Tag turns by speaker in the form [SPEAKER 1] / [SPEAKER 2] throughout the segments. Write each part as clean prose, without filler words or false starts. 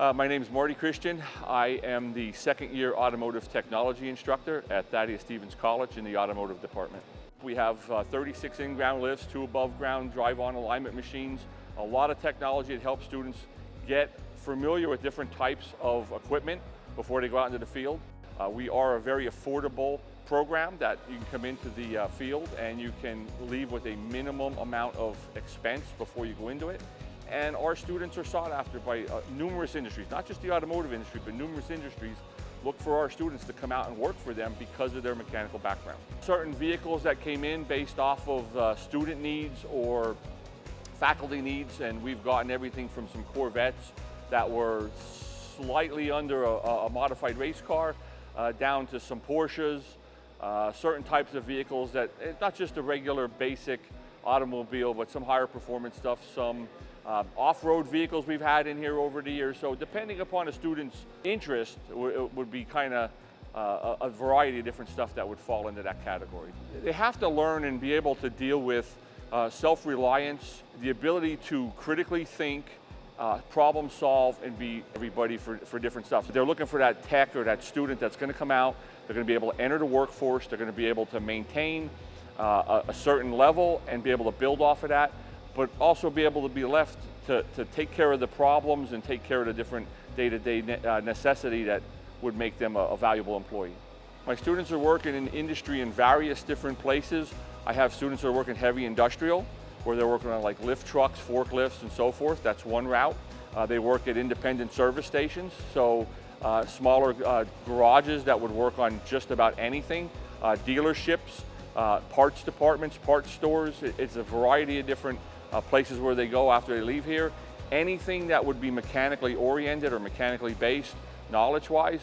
[SPEAKER 1] My name is Marty Christian. I am the second-year automotive technology instructor at Thaddeus College in the automotive department. We have 36 in-ground lifts, 2 above-ground drive-on alignment machines, a lot of technology that helps students get familiar with different types of equipment before they go out into the field. We are a very affordable program that you can come into the field and you can leave with a minimum amount of expense before you go into it. And our students are sought after by numerous industries, not just the automotive industry, but numerous industries look for our students to come out and work for them because of their mechanical background. Certain vehicles that came in based off of student needs or faculty needs, and we've gotten everything from some Corvettes that were slightly under a modified race car, down to some Porsches, certain types of vehicles that, not just a regular basic automobile, but some higher performance stuff, some off-road vehicles we've had in here over the years. So depending upon a student's interest, it would be kind of a variety of different stuff that would fall into that category. They have to learn and be able to deal with self-reliance, the ability to critically think, problem solve, and be everybody for different stuff. So they're looking for that tech or that student that's going to come out, they're going to be able to enter the workforce, they're going to be able to maintain a certain level and be able to build off of that, but also be able to be left to take care of the problems and take care of the different day-to-day necessity that would make them a valuable employee. My students are working in industry in various different places. I have students that are working heavy industrial, where they're working on like lift trucks, forklifts, and so forth. That's one route. They work at independent service stations, so smaller garages that would work on just about anything, dealerships, parts departments, parts stores. It's a variety of different places where they go after they leave here. Anything that would be mechanically oriented or mechanically based, knowledge-wise,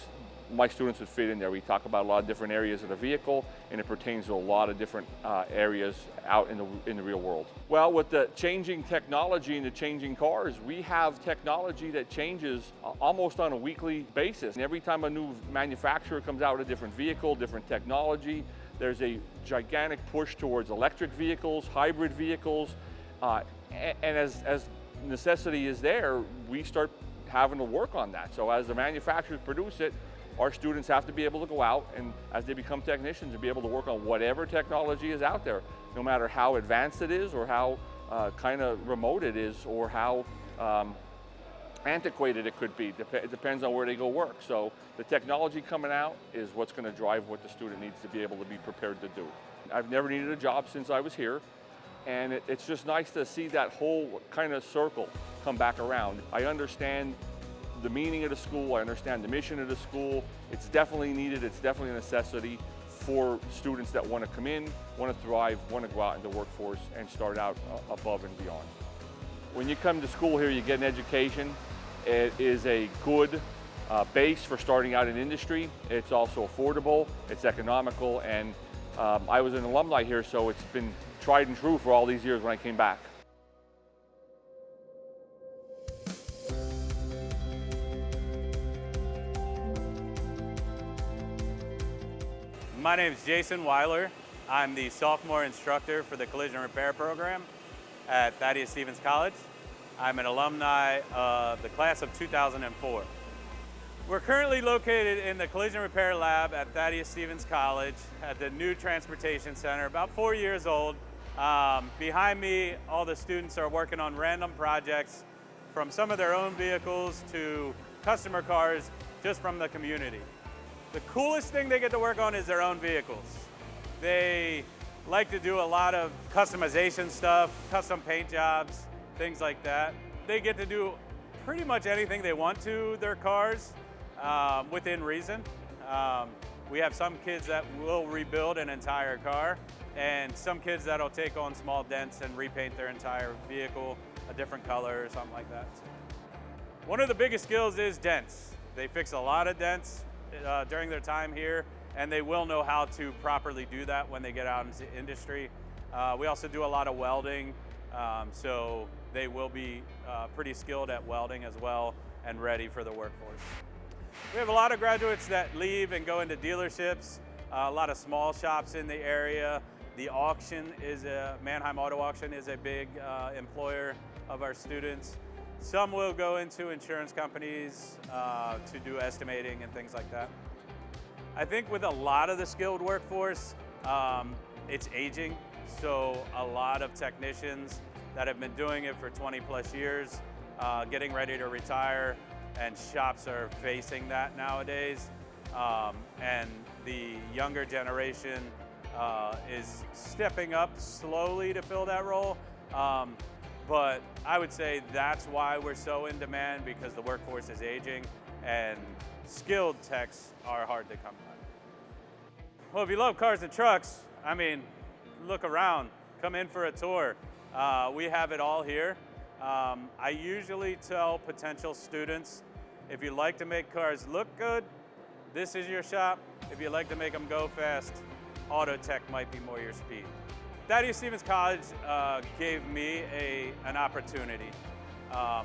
[SPEAKER 1] my students would fit in there. We talk about a lot of different areas of the vehicle, and it pertains to a lot of different areas out in the real world. Well, with the changing technology and the changing cars, we have technology that changes almost on a weekly basis. And every time a new manufacturer comes out with a different vehicle, different technology, there's a gigantic push towards electric vehicles, hybrid vehicles, and as necessity is there, we start having to work on that. So as the manufacturers produce it, our students have to be able to go out and, as they become technicians, to be able to work on whatever technology is out there, no matter how advanced it is or how kind of remote it is or how antiquated it could be. It depends on where they go work. So the technology coming out is what's going to drive what the student needs to be able to be prepared to do. I've never needed a job since I was here, and it's just nice to see that whole kind of circle come back around. I understand the meaning of the school, I understand the mission of the school. It's definitely needed, it's definitely a necessity for students that want to come in, want to thrive, want to go out into the workforce and start out above and beyond. When you come to school here, you get an education. It is a good base for starting out in industry. It's also affordable, it's economical, and I was an alumni here, so it's been tried and true for all these years when I came back.
[SPEAKER 2] My name is Jason Weiler. I'm the sophomore instructor for the collision repair program at Thaddeus College. I'm an alumni of the class of 2004. We're currently located in the collision repair lab at Thaddeus College at the new transportation center, about 4 years old. Behind me, all the students are working on random projects from some of their own vehicles to customer cars just from the community. The coolest thing they get to work on is their own vehicles. They like to do a lot of customization stuff, custom paint jobs, things like that. They get to do pretty much anything they want to their cars within reason. We have some kids that will rebuild an entire car, and some kids that'll take on small dents and repaint their entire vehicle a different color or something like that. One of the biggest skills is dents. They fix a lot of dents during their time here, and they will know how to properly do that when they get out into industry. We also do a lot of welding, so they will be pretty skilled at welding as well and ready for the workforce. We have a lot of graduates that leave and go into dealerships, a lot of small shops in the area. The auction is Mannheim Auto Auction is a big employer of our students. Some will go into insurance companies to do estimating and things like that. I think with a lot of the skilled workforce, it's aging. So a lot of technicians that have been doing it for 20 plus years, getting ready to retire, and shops are facing that nowadays. And the younger generation is stepping up slowly to fill that role. But I would say that's why we're so in demand, because the workforce is aging and skilled techs are hard to come by. Well, if you love cars and trucks, I mean, look around, come in for a tour. We have it all here. I usually tell potential students, if you like to make cars look good, this is your shop. If you like to make them go fast, auto tech might be more your speed. Thaddeus Stevens College gave me an opportunity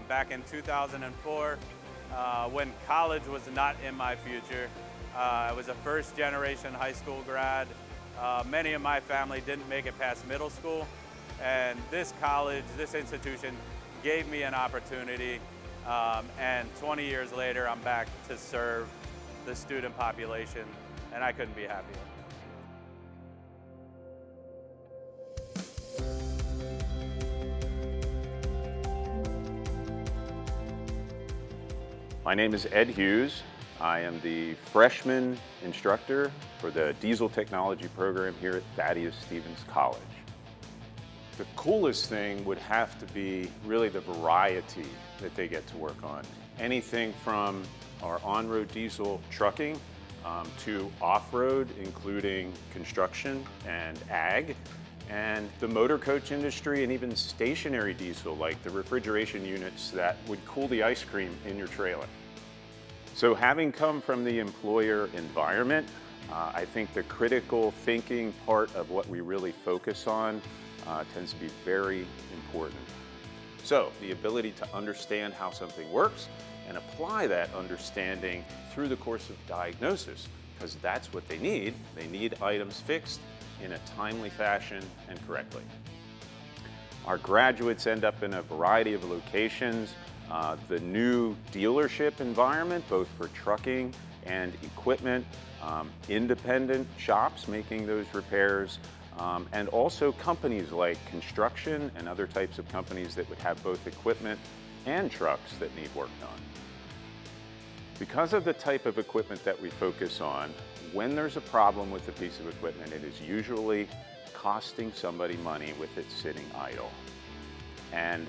[SPEAKER 2] back in 2004 when college was not in my future. I was a first generation high school grad. Many of my family didn't make it past middle school, and this college, this institution gave me an opportunity, and 20 years later I'm back to serve the student population, and I couldn't be happier.
[SPEAKER 3] My name is Ed Hughes. I am the freshman instructor for the diesel technology program here at Thaddeus Stevens College. The coolest thing would have to be really the variety that they get to work on. Anything from our on-road diesel trucking to off-road, including construction and ag, and the motor coach industry, and even stationary diesel, like the refrigeration units that would cool the ice cream in your trailer. So having come from the employer environment, I think the critical thinking part of what we really focus on tends to be very important. So the ability to understand how something works and apply that understanding through the course of diagnosis, because that's what they need. They need items fixed in a timely fashion and correctly. Our graduates end up in a variety of locations. The new dealership environment, both for trucking and equipment, independent shops making those repairs, and also companies like construction and other types of companies that would have both equipment and trucks that need work done. Because of the type of equipment that we focus on, when there's a problem with a piece of equipment, it is usually costing somebody money with it sitting idle. And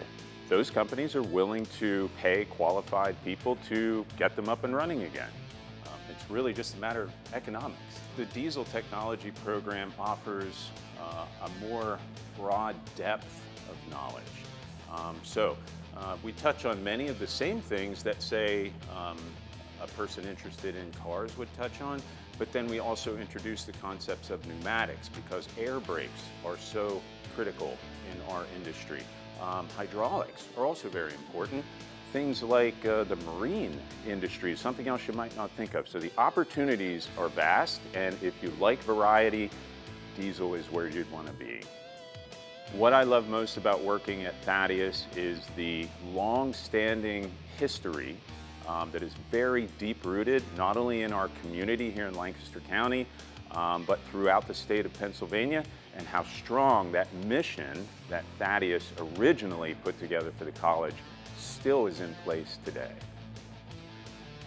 [SPEAKER 3] those companies are willing to pay qualified people to get them up and running again. It's really just a matter of economics. The diesel technology program offers a more broad depth of knowledge. We touch on many of the same things that, say, a person interested in cars would touch on, but then we also introduce the concepts of pneumatics, because air brakes are so critical in our industry. Hydraulics are also very important. Things like the marine industry is something else you might not think of. So the opportunities are vast, and if you like variety, diesel is where you'd want to be. What I love most about working at Thaddeus is the long-standing history that is very deep-rooted, not only in our community here in Lancaster County, but throughout the state of Pennsylvania, and how strong that mission that Thaddeus originally put together for the college still is in place today.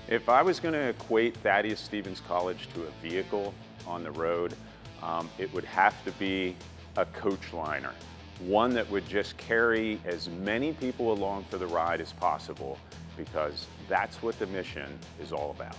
[SPEAKER 3] If I was going to equate Thaddeus Stevens College to a vehicle on the road, it would have to be a coach liner, one that would just carry as many people along for the ride as possible, because that's what the mission is all about.